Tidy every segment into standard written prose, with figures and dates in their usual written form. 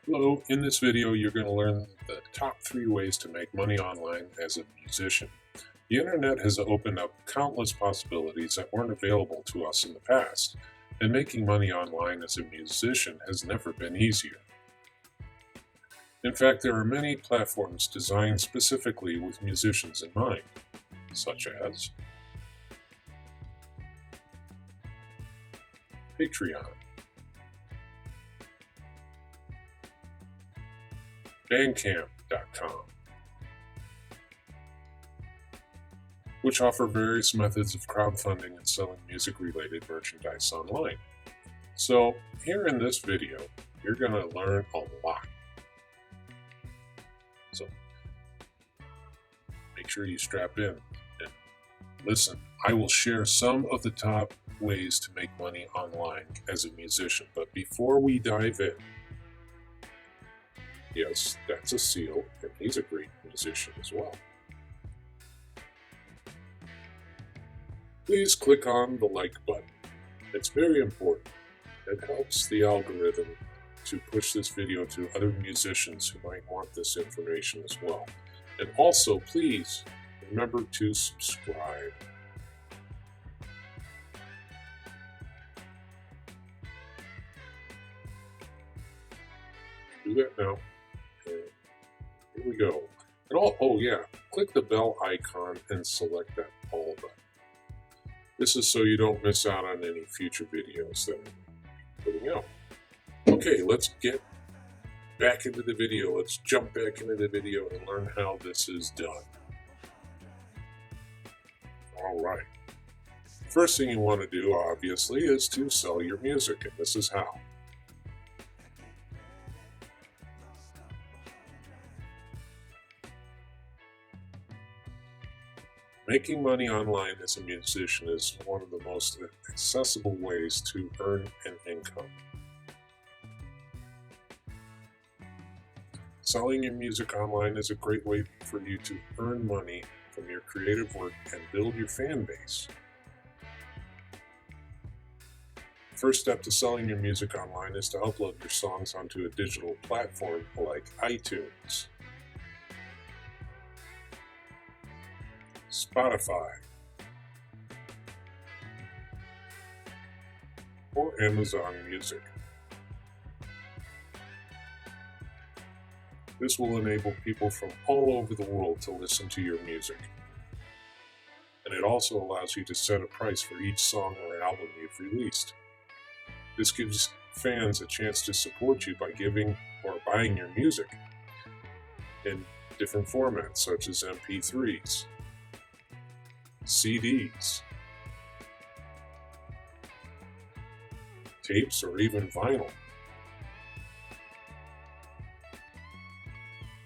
Hello, in this video you're going to learn the top 3 ways to make money online as a musician. The internet has opened up countless possibilities that weren't available to us in the past, and making money online as a musician has never been easier. In fact, there are many platforms designed specifically with musicians in mind, such as Patreon, Bandcamp.com, which offer various methods of crowdfunding and selling music-related merchandise online. So, here in this video, you're going to learn a lot. So, make sure you strap in and listen. I will share some of the top ways to make money online as a musician, but before we dive in, yes, that's a seal, and he's a great musician as well. Please click on the like button. It's very important. It helps the algorithm to push this video to other musicians who might want this information as well. And also, please remember to subscribe. Do that now. And here we go. And oh yeah, click the bell icon and select that all button. This is so you don't miss out on any future videos that I'm putting out. Okay, let's get back into the video. Let's jump back into the video and learn how this is done. All right. First thing you want to do, obviously, is to sell your music, and this is how. Making money online as a musician is one of the most accessible ways to earn an income. Selling your music online is a great way for you to earn money from your creative work and build your fan base. The first step to selling your music online is to upload your songs onto a digital platform like iTunes, Spotify, or Amazon Music. This will enable people from all over the world to listen to your music. And it also allows you to set a price for each song or album you've released. This gives fans a chance to support you by giving or buying your music in different formats such as MP3s, CDs, tapes, or even vinyl.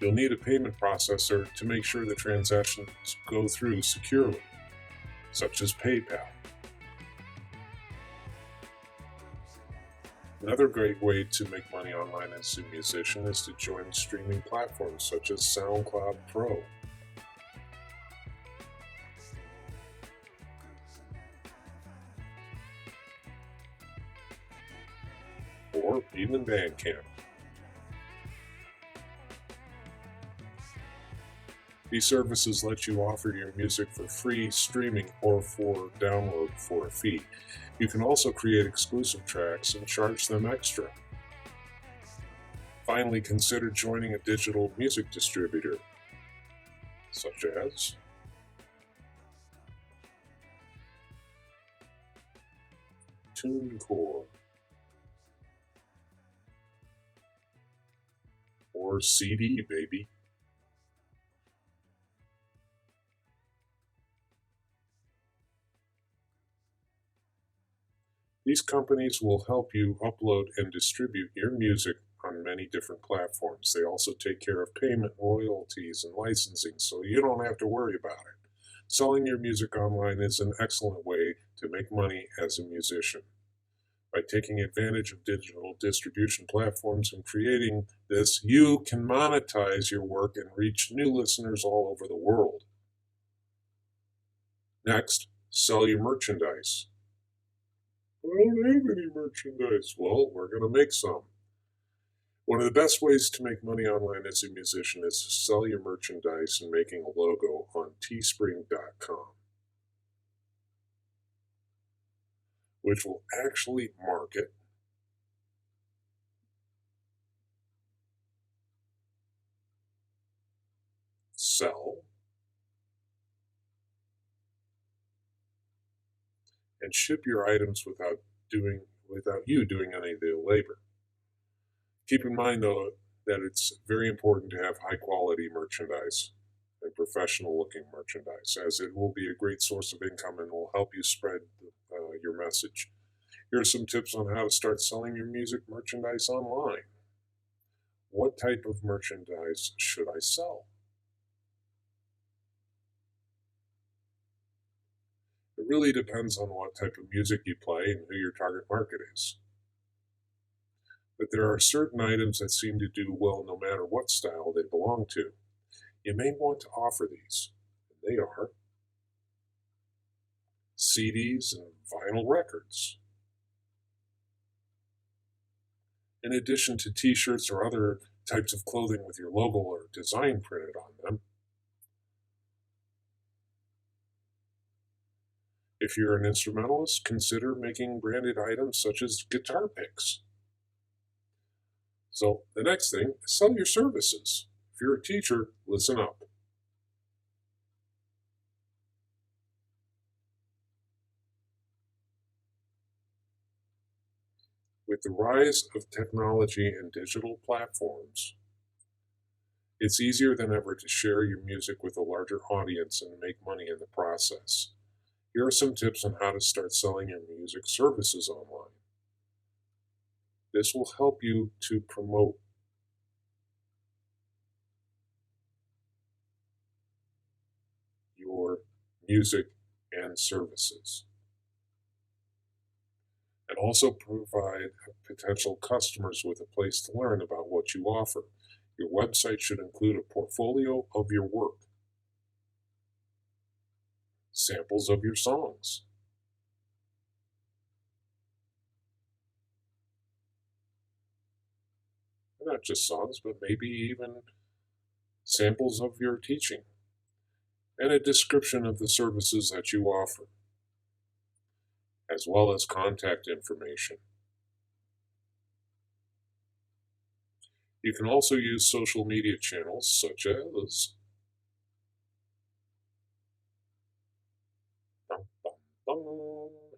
You'll need a payment processor to make sure the transactions go through securely, such as PayPal. Another great way to make money online as a musician is to join streaming platforms such as SoundCloud Pro. Or even Bandcamp. These services let you offer your music for free streaming or for download for a fee. You can also create exclusive tracks and charge them extra. Finally, consider joining a digital music distributor, such as TuneCore or CD Baby. These companies will help you upload and distribute your music on many different platforms. They also take care of payment, royalties, and licensing, so you don't have to worry about it. Selling your music online is an excellent way to make money as a musician. By taking advantage of digital distribution platforms and creating this, you can monetize your work and reach new listeners all over the world. Next, sell your merchandise. I don't have any merchandise. Well, we're going to make some. One One of the best ways to make money online as a musician is to sell your merchandise and making a logo on teespring.com, which will actually market, sell, and ship your items without you doing any of the labor. Keep in mind, though, that it's very important to have high quality merchandise and professional looking merchandise, as it will be a great source of income and will help you spread your message. Here are some tips on how to start selling your music merchandise online. What type of merchandise should I sell? It really depends on what type of music you play and who your target market is. But there are certain items that seem to do well no matter what style they belong to. You may want to offer these. They are CDs and vinyl records. In addition to t-shirts or other types of clothing with your logo or design printed on them, if you're an instrumentalist, consider making branded items such as guitar picks. So the next thing, sell your services. If you're a teacher, listen up. With the rise of technology and digital platforms, it's easier than ever to share your music with a larger audience and make money in the process. Here are some tips on how to start selling your music services online. This will help you to promote your music and services, and also provide potential customers with a place to learn about what you offer. Your website should include a portfolio of your work, samples of your songs, not just songs, but maybe even samples of your teaching, and a description of the services that you offer, as well as contact information. You can also use social media channels such as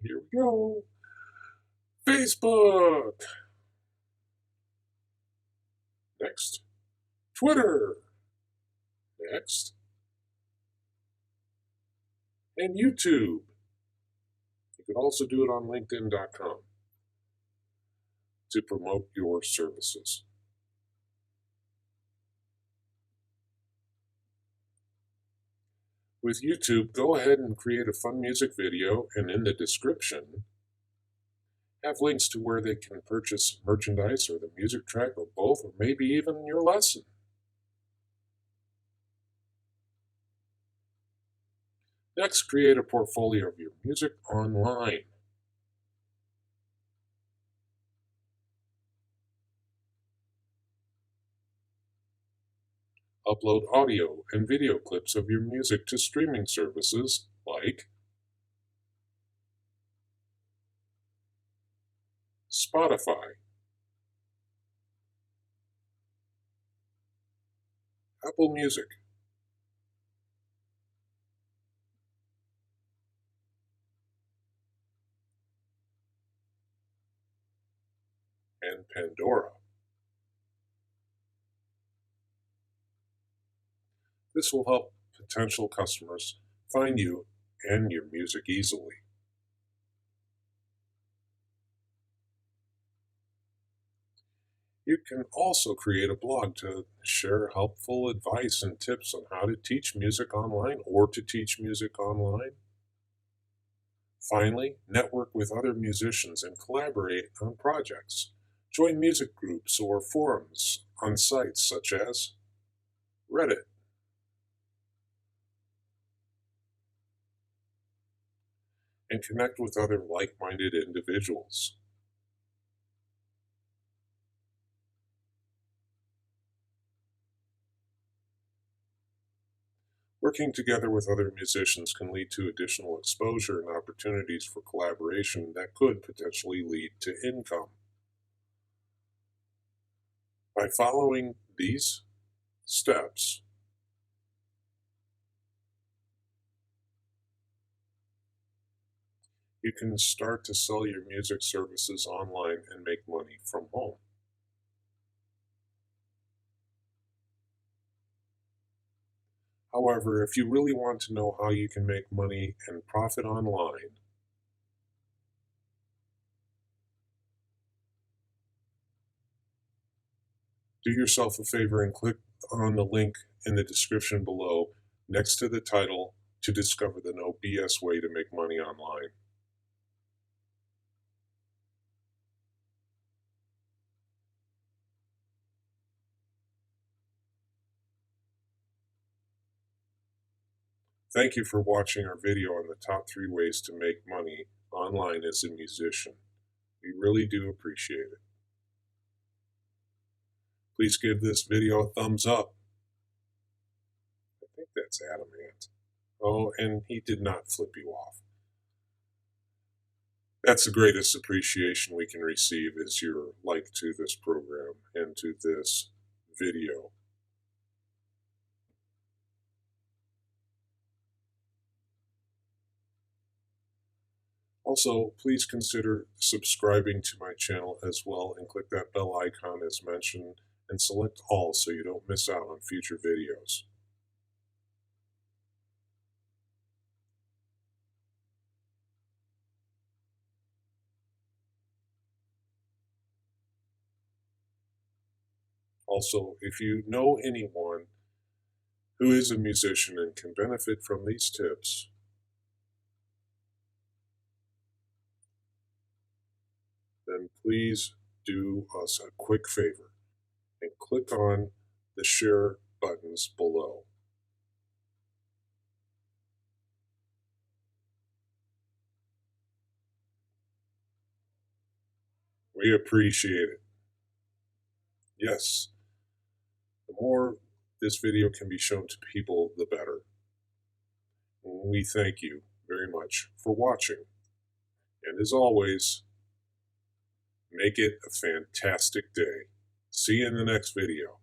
here we go, Facebook, next, Twitter, next, and YouTube. You can also do it on LinkedIn.com to promote your services. With YouTube, go ahead and create a fun music video, and in the description, have links to where they can purchase merchandise or the music track or both, or maybe even your lesson. Next, create a portfolio of your music online. Upload audio and video clips of your music to streaming services like Spotify, Apple Music, and Pandora. This will help potential customers find you and your music easily. You can also create a blog to share helpful advice and tips on how to teach music online or to teach music online. Finally, network with other musicians and collaborate on projects. Join music groups or forums on sites such as Reddit, and connect with other like-minded individuals. Working together with other musicians can lead to additional exposure and opportunities for collaboration that could potentially lead to income. By following these steps, you can start to sell your music services online and make money from home. However, if you really want to know how you can make money and profit online, do yourself a favor and click on the link in the description below next to the title to discover the no BS way to make money online. Thank you for watching our video on the top 3 ways to make money online as a musician. We really do appreciate it. Please give this video a thumbs up. I think that's adamant. Oh, and he did not flip you off. That's the greatest appreciation we can receive is your like to this program and to this video. Also, please consider subscribing to my channel as well and click that bell icon as mentioned and select all so you don't miss out on future videos. Also, if you know anyone who is a musician and can benefit from these tips, then please do us a quick favor and click on the share buttons below. We appreciate it. Yes, the more this video can be shown to people, the better. We thank you very much for watching. And as always, make it a fantastic day. See you in the next video.